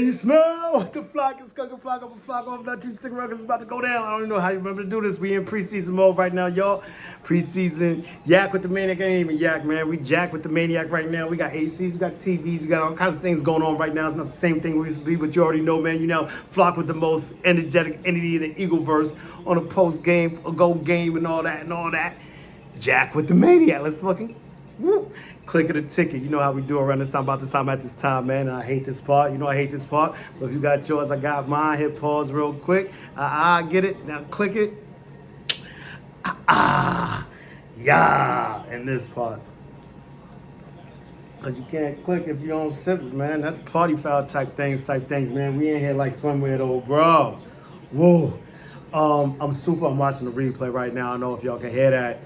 You smell what the flock is cooking, flock up a flock off, not you stick around because it's about to go down. I don't even know how you remember to do this. We in preseason mode right now, y'all. Preseason, yak with the Maniac. Ain't even yak, man. We jack with the Maniac right now. We got ACs, we got TVs, we got all kinds of things going on right now. It's not the same thing we used to be, but you already know, man. You know, flock with the most energetic entity in the Eagleverse on a post-game, a goal game and all that. Jack with the Maniac. Let's fucking woo. Click of the ticket. You know how we do around this time, about this time, at this time, man. And I hate this part. You know I hate this part. But if you got yours, I got mine. Hit pause real quick. Get it. Now click it. Yeah. In this part. Because you can't click if you don't sip it, man. That's party foul type things, man. We ain't here like swimwear though, bro. Whoa. I'm watching the replay right now. I don't know if y'all can hear that.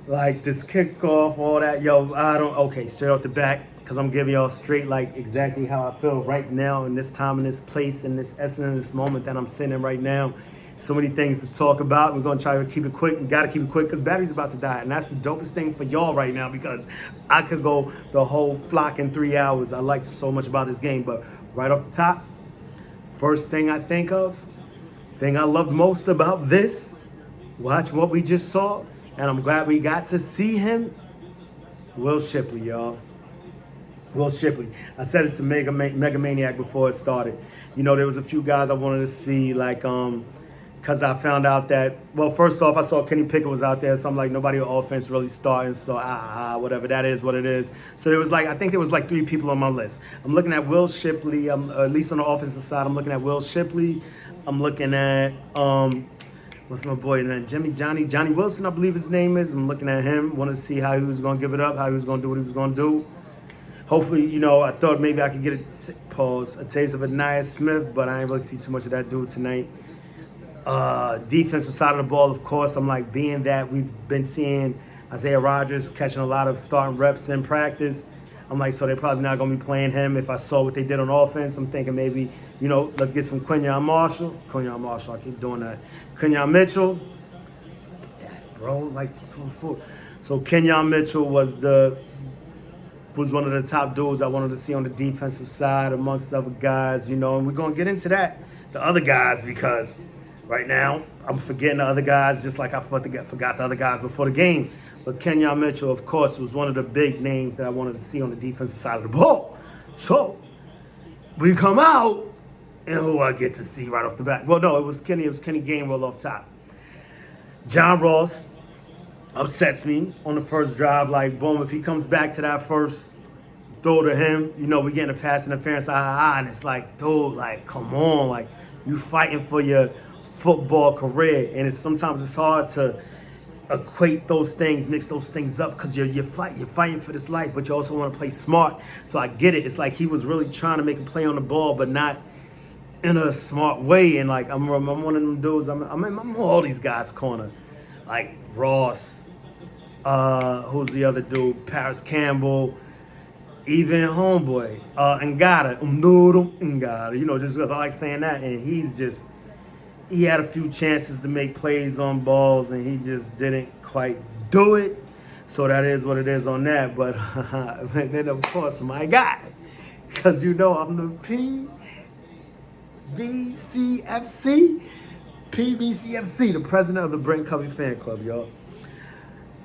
Like this kickoff, all that, okay, straight off the back, because I'm giving y'all straight, like, exactly how I feel right now in this time, in this place, in this essence, in this moment that I'm sitting in right now. So many things to talk about. We're going to try to keep it quick. We got to keep it quick because battery's about to die. And that's the dopest thing for y'all right now because I could go the whole flock in 3 hours. I like so much about this game. But right off the top, first thing I think of, thing I loved most about this, watch what we just saw. And I'm glad we got to see him. Will Shipley, y'all. Will Shipley. I said it to Mega Maniac before it started. You know, there was a few guys I wanted to see, like, because I found out that, well, first off, I saw Kenny Pickett was out there, so I'm like, nobody on offense really starting, so whatever, that is what it is. So there was like, I think there was like 3 people on my list. I'm looking at Will Shipley, at least on the offensive side, I'm looking at Will Shipley. I'm looking at, what's my boy name? Johnny Wilson, I believe his name is. I'm looking at him. Wanted to see how he was going to give it up, how he was going to do what he was going to do. Hopefully, you know, I thought maybe I could get a taste of a Naaaaaah Smith, but I ain't really see too much of that dude tonight. Defensive side of the ball, of course, I'm like, being that we've been seeing Isaiah Rodgers catching a lot of starting reps in practice, I'm like, so they're probably not going to be playing him. If I saw what they did on offense, I'm thinking maybe, you know, let's get some Quinyon Marshall, I keep doing that. Quinyon Mitchell. Bro, like, so Quinyon Mitchell was one of the top dudes I wanted to see on the defensive side amongst other guys, you know, and we're going to get into that, the other guys, because right now I'm forgetting the other guys just like I forgot the other guys before the game. But Quinyon Mitchell, of course, was one of the big names that I wanted to see on the defensive side of the ball. So we come out, and who I get to see right off the bat? Well, no, it was Kenny Gainwell off top. John Ross upsets me on the first drive. Like, boom, if he comes back to that first throw to him, you know, we getting a pass interference, and it's like, dude, like, come on, like, you fighting for your football career, and sometimes it's hard to equate those things, mix those things up, because you're fighting for this life, but you also want to play smart. So I get it. It's like he was really trying to make a play on the ball, but not in a smart way. And like I'm one of them dudes. I'm all these guys' corner, like Ross. Who's the other dude? Paris Campbell. Even homeboy, Ngada. You know, just because I like saying that, and he had a few chances to make plays on balls, and he just didn't quite do it. So that is what it is on that. But and then, of course, my guy, because you know I'm the PBCFC, the president of the Britton Covey fan club, y'all.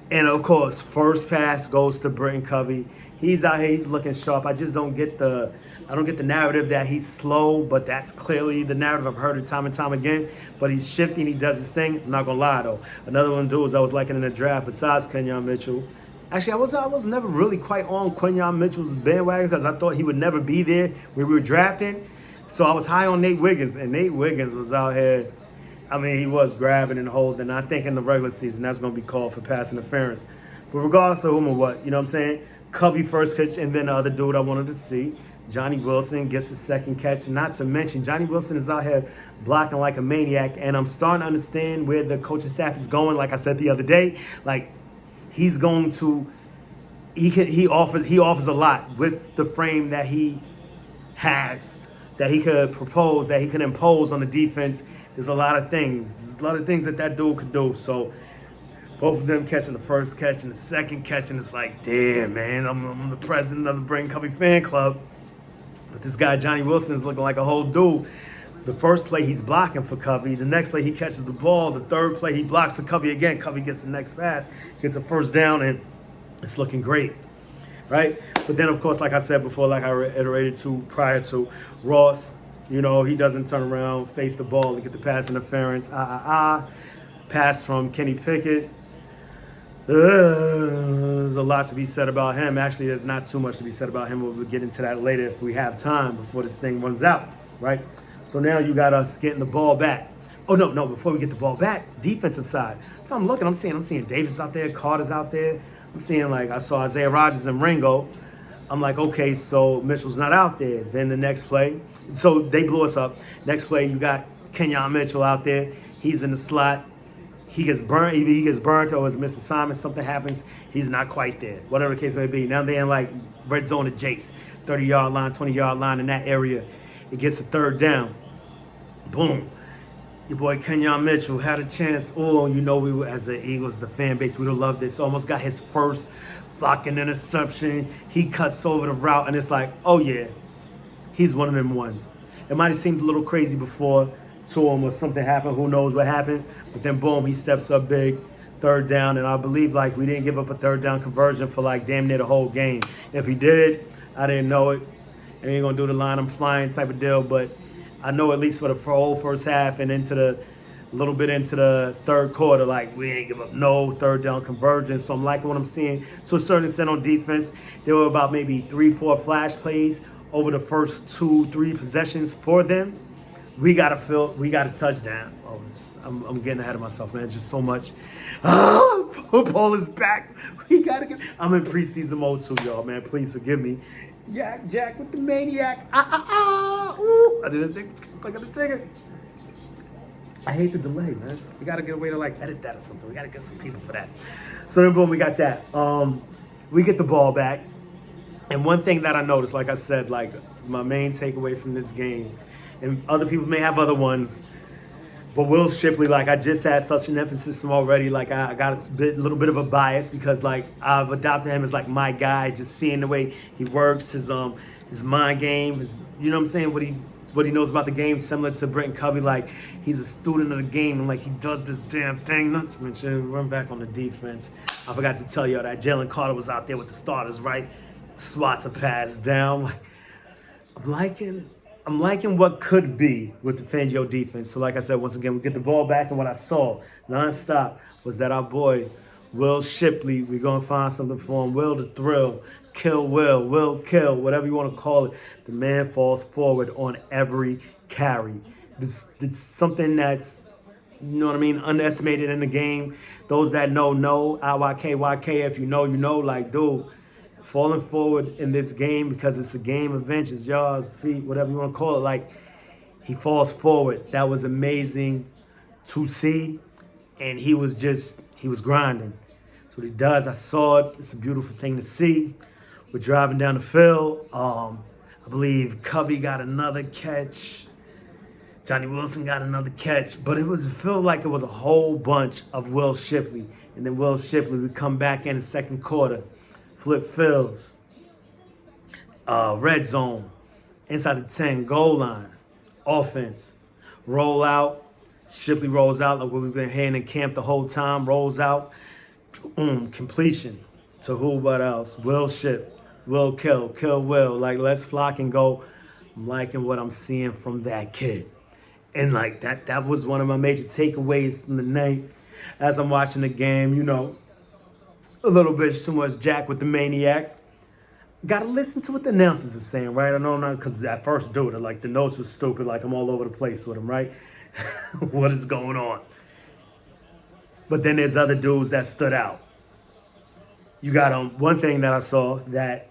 And of course, first pass goes to Britton Covey. He's out here, he's looking sharp. I just don't get the narrative that he's slow, but that's clearly the narrative. I've heard it time and time again. But he's shifting, he does his thing. I'm not gonna lie though. Another one of the dudes I was liking in the draft besides Quinyon Mitchell. Actually, I was never really quite on Quinyon Mitchell's bandwagon because I thought he would never be there when we were drafting. So I was high on Nate Wiggins, and Nate Wiggins was out here. I mean, he was grabbing and holding. I think in the regular season, that's going to be called for pass interference. But regardless of whom or what, you know what I'm saying? Covey first catch, and then the other dude I wanted to see, Johnny Wilson, gets the second catch. Not to mention, Johnny Wilson is out here blocking like a maniac, and I'm starting to understand where the coaching staff is going. Like I said the other day, like he's going to, he offers a lot with the frame that he has, that he could propose, that he could impose on the defense. There's a lot of things. that dude could do. So both of them catching the first catch and the second catch, and it's like, damn, man, I'm the president of the Britton Covey fan club. This guy, Johnny Wilson, is looking like a whole dude. The first play, he's blocking for Covey. The next play, he catches the ball. The third play, he blocks for Covey again. Covey gets the next pass, gets a first down, and it's looking great, right? But then, of course, like I said before, like I reiterated to prior to, Ross, you know, he doesn't turn around, face the ball, and get the pass interference. Pass from Kenny Pickett. There's a lot to be said about him. Actually, there's not too much to be said about him. We'll get into that later if we have time before this thing runs out, right? So now you got us getting the ball back. Oh, no, before we get the ball back, defensive side. So I'm looking, I'm seeing Davis out there, Carter's out there. I'm seeing, like, I saw Isaiah Rodgers and Ringo. I'm like, okay, so Mitchell's not out there. Then the next play, so they blew us up. Next play, you got Kenyon Mitchell out there. He's in the slot. He gets burned, either he gets burnt or it's missed assignment, something happens, he's not quite there, whatever the case may be. Now they're in like red zone to Jace, 30-yard line, 20-yard line in that area. It gets a third down. Boom. Your boy Kenyon Mitchell had a chance. Oh, you know, we were, as the Eagles, the fan base, we would have loved this. Almost got his first PHlockin interception. He cuts over the route, and it's like, oh yeah, he's one of them ones. It might have seemed a little crazy before to him or something happened, who knows what happened, but then boom, he steps up big, third down, and I believe like we didn't give up a third down conversion for like damn near the whole game. If he did, I didn't know it. I ain't gonna do the line I'm flying type of deal, but I know at least for the whole first half and into the little bit into the third quarter, like we ain't give up no third down conversion. So I'm liking what I'm seeing to a certain extent on defense. There were about maybe 3-4 flash plays over the first 2-3 possessions for them. We got a touchdown. Oh, I'm getting ahead of myself, man. Just so much. Football is back. We gotta get. I'm in preseason mode too, y'all, man. Please forgive me. Jack with the Maniac. Ooh. I didn't think I gotta take it. I hate the delay, man. We gotta get a way to like edit that or something. We gotta get some people for that. So then boom, we got that. We get the ball back. And one thing that I noticed, like I said, like my main takeaway from this game, and other people may have other ones, but Will Shipley, like I just had such an emphasis on him already. Like I got a little bit of a bias because like I've adopted him as like my guy, just seeing the way he works, his mind game, his, you know what I'm saying, what he knows about the game, similar to Britton Covey. Like he's a student of the game and like he does this damn thing. Not to mention, run back on the defense. I forgot to tell y'all that Jalen Carter was out there with the starters, right? Swats a pass down. Like I'm liking what could be with the Fangio defense. So like I said, once again, we get the ball back, and what I saw nonstop was that our boy, Will Shipley, we're going to find something for him. Will the Thrill, Kill Will Kill, whatever you want to call it. The man falls forward on every carry. It's something that's, you know what I mean, underestimated in the game. Those that know, YK, if you know, you know, like, dude, falling forward in this game because it's a game of inches, yards, feet, whatever you want to call it. Like, he falls forward. That was amazing to see. And he was grinding. That's what he does. I saw it. It's a beautiful thing to see. We're driving down the field. I believe Covey got another catch. Johnny Wilson got another catch. But it felt like it was a whole bunch of Will Shipley. And then Will Shipley would come back in the second quarter. Flip fields, red zone, inside the 10, goal line, offense, roll out. Shipley rolls out like what we've been hearing in camp the whole time, rolls out, completion to who but else? Will Ship, Will Kill Will. Like, let's flock and go. I'm liking what I'm seeing from that kid. And like that was one of my major takeaways from the night as I'm watching the game, you know. A little bit too much Jack with the Maniac. Gotta listen to what the announcers are saying, right? I know not because at first, dude, like the notes was stupid, like I'm all over the place with him, right? What is going on? But then there's other dudes that stood out. You got one thing that I saw that,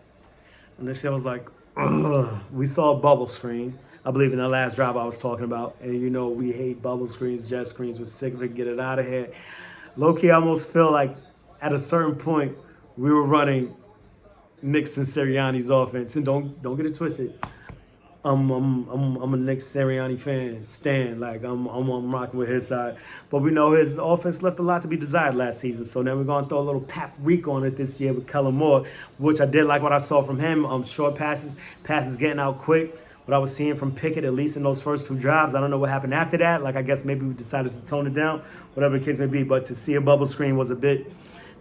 and this shit was like, ugh. We saw a bubble screen. I believe in the last drive I was talking about, and you know we hate bubble screens, jet screens. We're sick of it. Get it out of here. Low-key, I almost feel like at a certain point, we were running Nick Sirianni's offense, and don't get it twisted. I'm a Nick Sirianni fan, Stan. Like I'm rocking with his side, but we know his offense left a lot to be desired last season. So now we're gonna throw a little paprika on it this year with Kellen Moore, which I did like what I saw from him. Short passes getting out quick. what I was seeing from Pickett, at least in those first 2 drives. I don't know what happened after that. Like, I guess maybe we decided to tone it down, whatever the case may be. But to see a bubble screen was a bit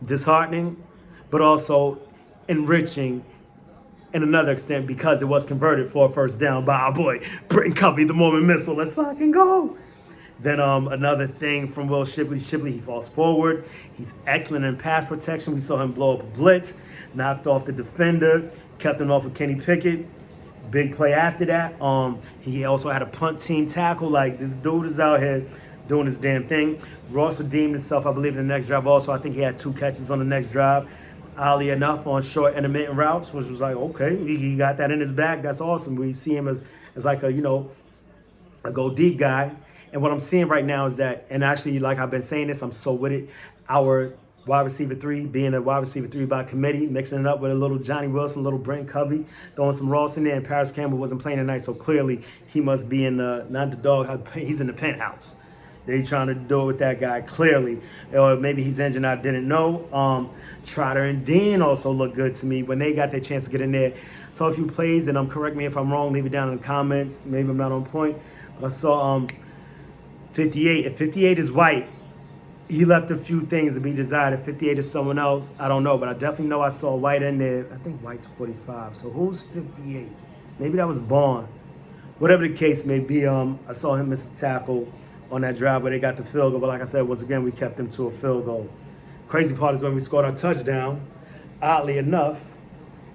disheartening, but also enriching in another extent because it was converted for a first down by our boy, Britton Covey, the Mormon missile. Let's fucking go. Then another thing from Will Shipley. Shipley, he falls forward. He's excellent in pass protection. We saw him blow up a blitz, knocked off the defender, kept him off of Kenny Pickett. Big play after that. He also had a punt team tackle. Like, this dude is out here doing his damn thing. Ross redeemed himself, I believe, in the next drive also. I think he had 2 catches on the next drive. Oddly enough, on short intermittent routes, which was like, okay, he got that in his bag. That's awesome. We see him as like a, a go deep guy. And what I'm seeing right now is that, and actually, like I've been saying this, I'm so with it. Our wide receiver 3, being a wide receiver 3 by committee, mixing it up with a little Johnny Wilson, a little Brent Covey, throwing some Ross in there, and Paris Campbell wasn't playing tonight, so clearly he must be in the, not the dog, he's in the penthouse. They trying to do it with that guy, clearly. Or maybe he's injured, I didn't know. Trotter and Dean also look good to me when they got their chance to get in there. Saw a few plays, and correct me if I'm wrong, leave it down in the comments. Maybe I'm not on point. But I saw 58. If 58 is White, he left a few things to be desired. If 58 is someone else, I don't know. But I definitely know I saw White in there. I think White's 45. So who's 58? Maybe that was Bond. Whatever the case may be, I saw him miss a tackle on that drive where they got the field goal. But like I said, once again, we kept them to a field goal. Crazy part is when we scored our touchdown, oddly enough,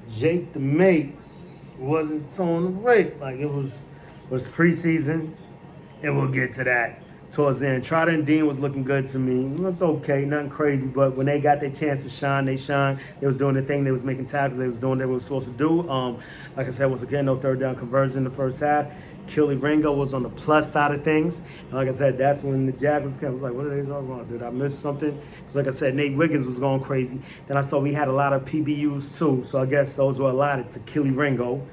Jake the mate wasn't on the rate. Like, it was preseason, and we'll get to that towards the end. Trotter and Dean was looking good to me. It looked okay, nothing crazy, but when they got their chance to shine, they shined. They was doing their thing. They was making tackles. They was doing what they were supposed to do. Like I said, once again, no third down conversion in the first half. Killy Ringo was on the plus side of things. And like I said, that's when the Jaguars came. I was like, what are they talking about? Did I miss something? Because like I said, Nate Wiggins was going crazy. Then I saw we had a lot of PBUs too. So I guess those were allotted to Killy Ringo.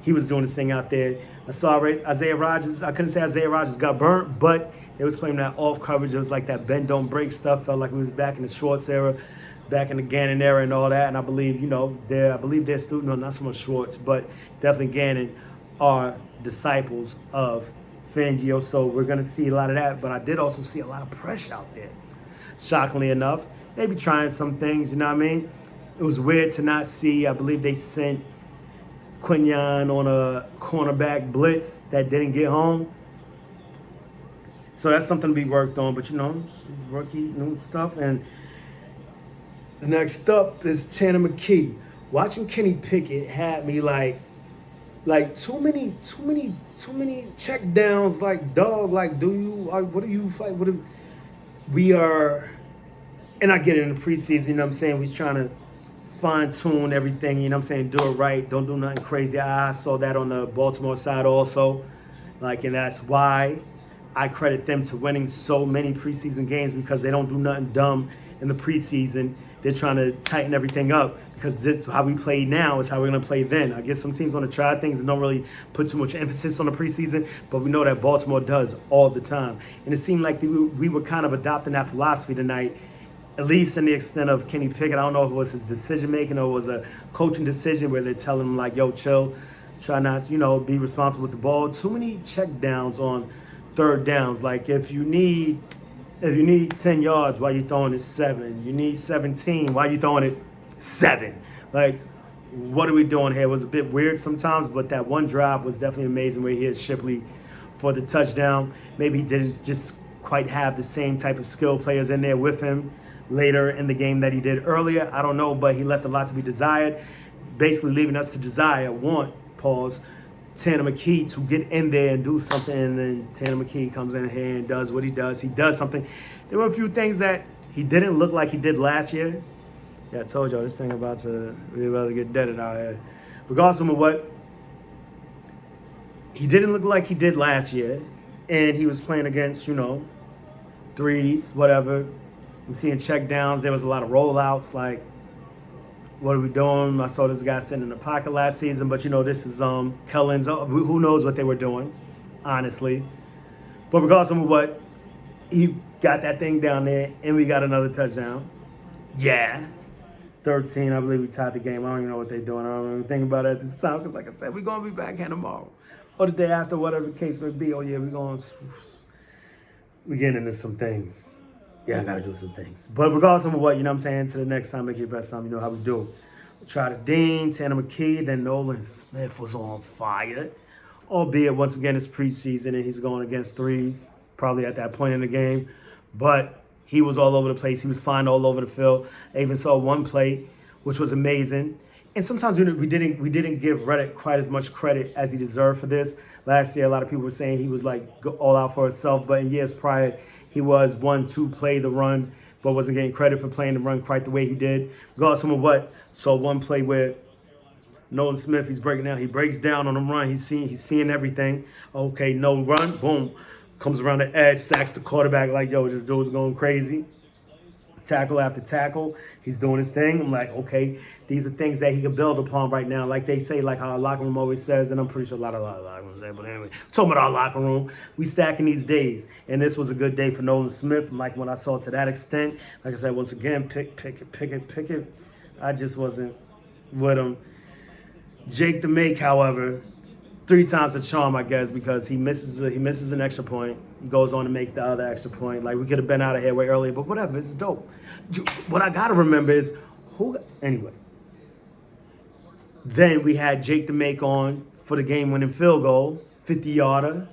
He was doing his thing out there. I saw Isaiah Rodgers. I couldn't say Isaiah Rodgers got burnt, but they was claiming that off coverage. It was like that bend, don't break stuff. Felt like we was back in the Schwartz era, back in the Gannon era and all that. And I believe, I believe they're student, no, not so much Schwartz, but definitely Gannon are disciples of Fangio. So we're going to see a lot of that. But I did also see a lot of pressure out there. Shockingly enough, maybe trying some things, you know what I mean? It was weird to not see, I believe they sent Quinyon on a cornerback blitz that didn't get home. So that's something to be worked on, but rookie, new stuff. And the next up is Tanner McKee. Watching Kenny Pickett had me like too many check downs, like, dog, like, what do you fight? We are, and I get it in the preseason, you know what I'm saying? We're trying to fine-tune everything, you know what I'm saying? Do it right, don't do nothing crazy. I saw that on the Baltimore side also. And that's why I credit them to winning so many preseason games, because they don't do nothing dumb in the preseason. They're trying to tighten everything up, because this how we play now is how we're going to play then. I guess some teams want to try things and don't really put too much emphasis on the preseason, but we know that Baltimore does all the time. And it seemed like we were kind of adopting that philosophy tonight, at least in the extent of Kenny Pickett. I don't know if it was his decision-making or it was a coaching decision where they're telling him, like, yo, chill, try not, be responsible with the ball. Too many check downs on third downs. Like, if you need 10 yards, why you throwing it 7? You need 17, why you throwing it 7? Like, what are we doing here? It was a bit weird sometimes, but that one drive was definitely amazing where he hit Shipley for the touchdown. Maybe he didn't just quite have the same type of skill players in there with him later in the game that he did earlier. I don't know, but he left a lot to be desired, basically leaving us to Tanner McKee to get in there and do something. And then Tanner McKee comes in here and does what he does. He does something. There were a few things that he didn't look like he did last year. Yeah, I told y'all this thing about to really get deaded out here. Regardless of what, he didn't look like he did last year. And he was playing against, threes, whatever. I'm seeing check downs. There was a lot of rollouts. Like, what are we doing? I saw this guy sitting in the pocket last season, but this is Kellen's. Who knows what they were doing, honestly. But regardless of what, he got that thing down there, and we got another touchdown. Yeah. 13, I believe we tied the game. I don't even know what they're doing. I don't even think about it at this time, because like I said, we're going to be back here tomorrow. or the day after, whatever the case may be. Oh yeah, we getting into some things. Yeah, I gotta do some things. But regardless of what, you know what I'm saying, until the next time, make your best time, you know how we do. We tried to Dean, Tanner McKee, then Nolan Smith was on fire. Albeit, once again, it's preseason and he's going against threes, probably at that point in the game. But he was all over the place. He was flying all over the field. I even saw one play, which was amazing. And sometimes we didn't give Reddick quite as much credit as he deserved for this. Last year, a lot of people were saying he was like all out for himself. But in years prior, he was one to play the run, but wasn't getting credit for playing the run quite the way he did. Regardless of what, saw one play where Nolan Smith, he's breaking down. He breaks down on the run. He's seeing everything. Okay, no run. Boom. Comes around the edge, sacks the quarterback like, yo, this dude's going crazy. Tackle after tackle. He's doing his thing. I'm like, okay, these are things that he can build upon right now. Like they say, like our locker room always says, and I'm pretty sure a lot of locker rooms say, but anyway, talking about our locker room, we stacking these days. And this was a good day for Nolan Smith. And like when I saw to that extent, like I said, once again, pick it. I just wasn't with him. Jake the Make, however, 3 times the charm, I guess, because he misses an extra point. He goes on to make the other extra point. Like, we could have been out of here way earlier, but whatever, it's dope. What I got to remember is anyway. Then we had Jake the Make on for the game-winning field goal, 50-yarder.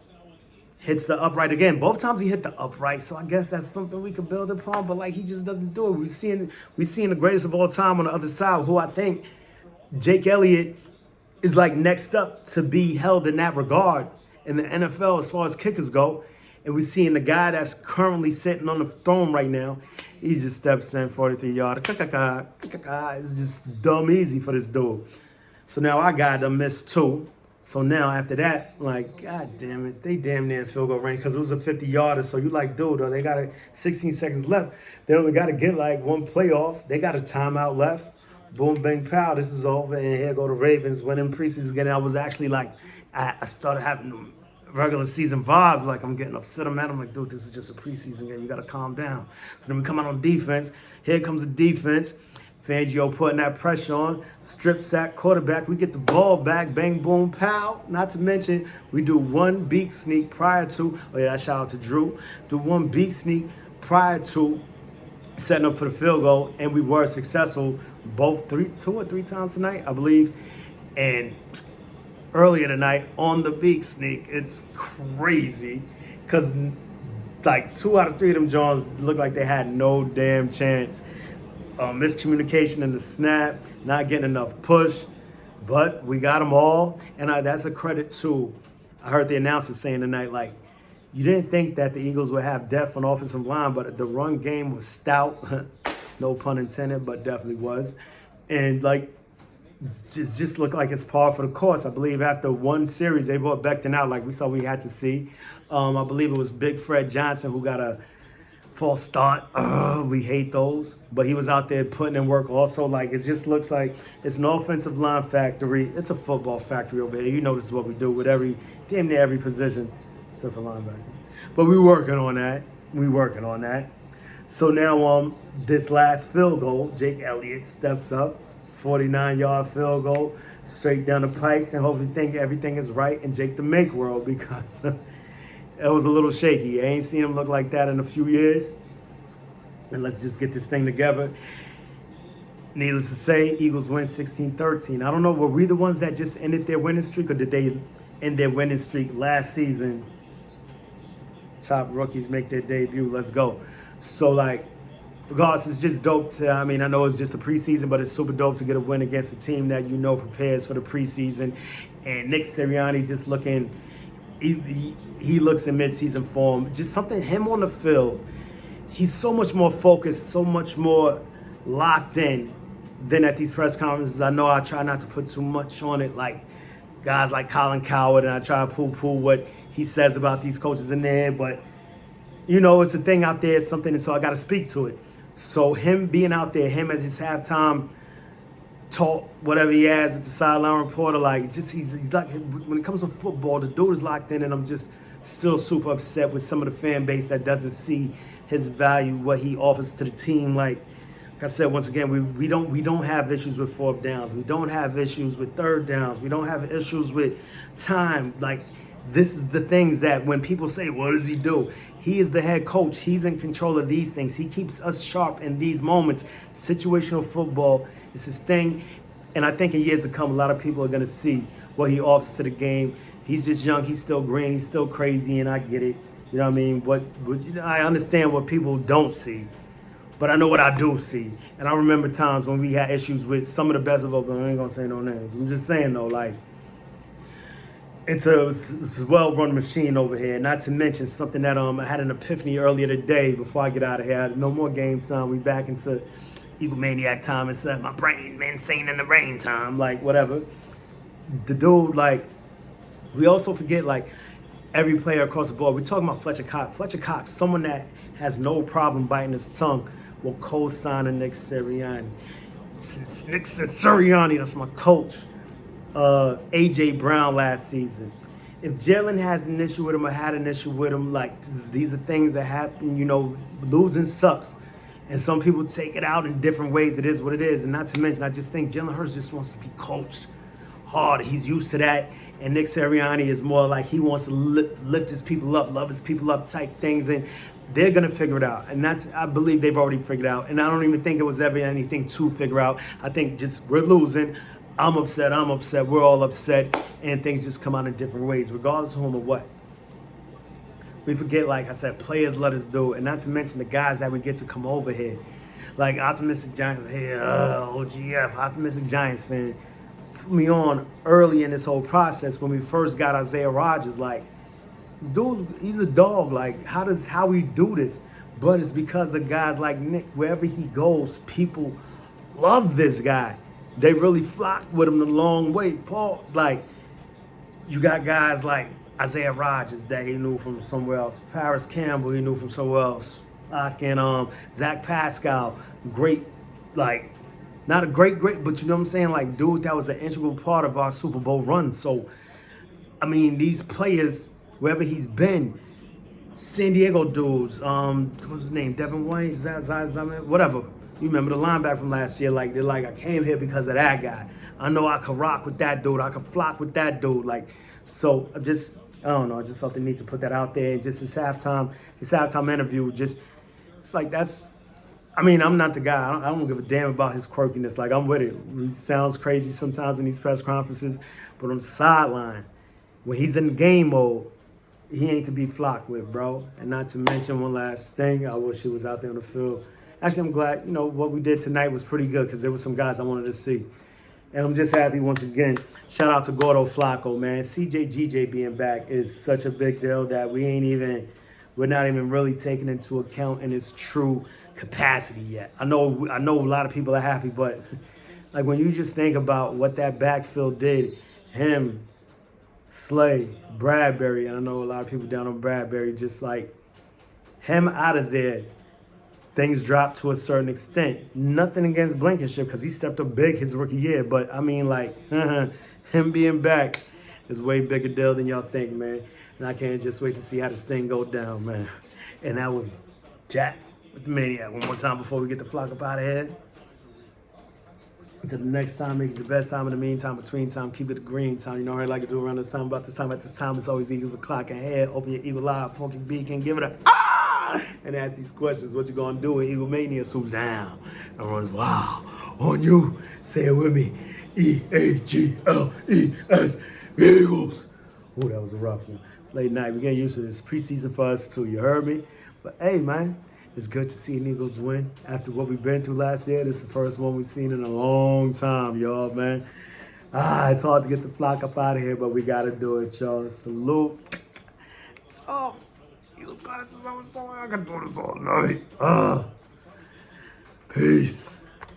Hits the upright again. Both times he hit the upright, so I guess that's something we could build upon, but, like, he just doesn't do it. We seeing the greatest of all time on the other side, who I think Jake Elliott is like next up to be held in that regard in the NFL as far as kickers go. And we're seeing the guy that's currently sitting on the throne right now. He just steps in 43-yard. It's just dumb easy for this dude. So now I got to miss 2. So now after that, like, God damn it, they damn near field goal range because it was a 50-yarder. So you like, dude, they got 16 seconds left. They only got to get like one play off. They got a timeout left. Boom, bang, pow, this is over, and here go the Ravens winning preseason again. I was actually like, I started having regular season vibes, like I'm getting upset. I'm like, dude, this is just a preseason game. You got to calm down. So then we come out on defense. Here comes the defense. Fangio putting that pressure on. Strip sack quarterback. We get the ball back. Bang, boom, pow. Not to mention, we do one beak sneak prior to, oh yeah, shout out to Drew. Do one beak sneak prior to setting up for the field goal, and we were successful both 2 or 3 times tonight, I believe. And earlier tonight on the beak sneak, it's crazy because like 2 out of 3 of them Johns looked like they had no damn chance. Miscommunication in the snap, not getting enough push, but we got them all, and that's a credit to. I heard the announcer saying tonight, like, you didn't think that the Eagles would have depth on offensive line, but the run game was stout. No pun intended, but definitely was. And, like, just looked like it's par for the course. I believe after one series, they brought Becton out like we saw we had to see. I believe it was Big Fred Johnson who got a false start. We hate those. But he was out there putting in work also. Like, it just looks like it's an offensive line factory. It's a football factory over here. You know this is what we do with damn near every position except for linebacker. But we're working on that. So now this last field goal, Jake Elliott steps up, 49-yard field goal, straight down the pipes, and hopefully think everything is right in Jake the Make world because it was a little shaky. I ain't seen him look like that in a few years. And let's just get this thing together. Needless to say, Eagles win 16-13. I don't know, were we the ones that just ended their winning streak, or did they end their winning streak last season? Top rookies make their debut. Let's go. So, like, regardless, it's just dope to, I know it's just a preseason, but it's super dope to get a win against a team that you know prepares for the preseason. And Nick Sirianni just looking, he looks in midseason form. Just something, him on the field, he's so much more focused, so much more locked in than at these press conferences. I know I try not to put too much on it, like guys like Colin Coward, and I try to poo-poo what he says about these coaches in there, but you know, it's a thing out there, it's something, and so I got to speak to it. So him being out there, him at his halftime talk, whatever he has with the sideline reporter, like, just he's like, when it comes to football, the dude is locked in, and I'm just still super upset with some of the fan base that doesn't see his value, what he offers to the team. Like I said once again, we don't have issues with fourth downs. We don't have issues with third downs. We don't have issues with time. Like, this is the things that when people say, what does he do? He is the head coach. He's in control of these things. He keeps us sharp in these moments. Situational football is his thing. And I think in years to come, a lot of people are going to see what he offers to the game. He's just young. He's still green. He's still crazy, and I get it. You know what I mean? But you know, I understand what people don't see. But I know what I do see. And I remember times when we had issues with some of the best of Oakland. I ain't going to say no names. I'm just saying, though, like, it's a well-run machine over here. Not to mention something that I had an epiphany earlier today before I get out of here. No more game time. We back into Eagle Maniac time. It's my brain insane in the rain time. Like, whatever. The dude, like, we also forget, like, every player across the board. We're talking about Fletcher Cox. Fletcher Cox, someone that has no problem biting his tongue, will co-sign a Nick Sirianni. Nick Sirianni, that's my coach. A.J. Brown last season. If Jalen has an issue with him or had an issue with him, like, these are things that happen, you know, losing sucks. And some people take it out in different ways. It is what it is. And not to mention, I just think Jalen Hurts just wants to be coached hard. He's used to that. And Nick Sirianni is more like he wants to lift his people up, love his people up type things. And they're going to figure it out. And I believe they've already figured out. And I don't even think it was ever anything to figure out. I think just we're losing. I'm upset. We're all upset. And things just come out in different ways, regardless of whom or what. We forget, like I said, players let us do it. And not to mention the guys that we get to come over here. Like Optimistic Giants, hey, OGF, Optimistic Giants fan, put me on early in this whole process when we first got Isaiah Rodgers. Like, dude, he's a dog. Like, how we do this? But it's because of guys like Nick. Wherever he goes, people love this guy. They really flock with him the long way. Pause. Like, you got guys like Isaiah Rodgers that he knew from somewhere else. Paris Campbell, he knew from somewhere else. Like, Zach Pascal, great, like, not a great, but you know what I'm saying? Like, dude, that was an integral part of our Super Bowl run. So, I mean, these players, wherever he's been, San Diego dudes, what's his name? Devin White, whatever. You remember the linebacker from last year? Like, they're like, I came here because of that guy. I know I could rock with that dude. I could flock with that dude. Like, so I don't know. I just felt the need to put that out there. And just his halftime interview, it's like I'm not the guy. I don't give a damn about his quirkiness. Like, I'm with it. He sounds crazy sometimes in these press conferences, but on the sideline, when he's in the game mode, he ain't to be flocked with, bro. And not to mention one last thing, I wish he was out there on the field. Actually, I'm glad, what we did tonight was pretty good because there were some guys I wanted to see. And I'm just happy once again. Shout out to Gordo Flacco, man. CJ being back is such a big deal that we're not even really taking into account in its true capacity yet. I know a lot of people are happy, but like when you just think about what that backfield did, him, Slay, Bradbury, and I know a lot of people down on Bradbury, just like him out of there, things dropped to a certain extent. Nothing against Blankenship because he stepped up big his rookie year, but I mean, like, him being back is way bigger deal than y'all think, man. And I can't just wait to see how this thing go down, man. And that was Jack with the Maniac. One more time before we get the flock up out of here. Until the next time, make it the best time. In the meantime, between time, keep it a green time. You know what I like to do around this time, about this time. At this time, it's always Eagles o'clock ahead. Open your Eagle Eye, funky beak, and give it a and ask these questions. What you gonna do when Eagle Mania swoops down and runs wild on you? Say it with me. EAGLES, Eagles. Ooh, that was a rough one. It's late night. We're getting used to this. Preseason for us too. You heard me? But hey, man, it's good to see an Eagles win after what we've been through last year. This is the first one we've seen in a long time, y'all, man. It's hard to get the flock up out of here, but we gotta do it, y'all. Salute. So, Eagles, guys, I can do this all night. Peace.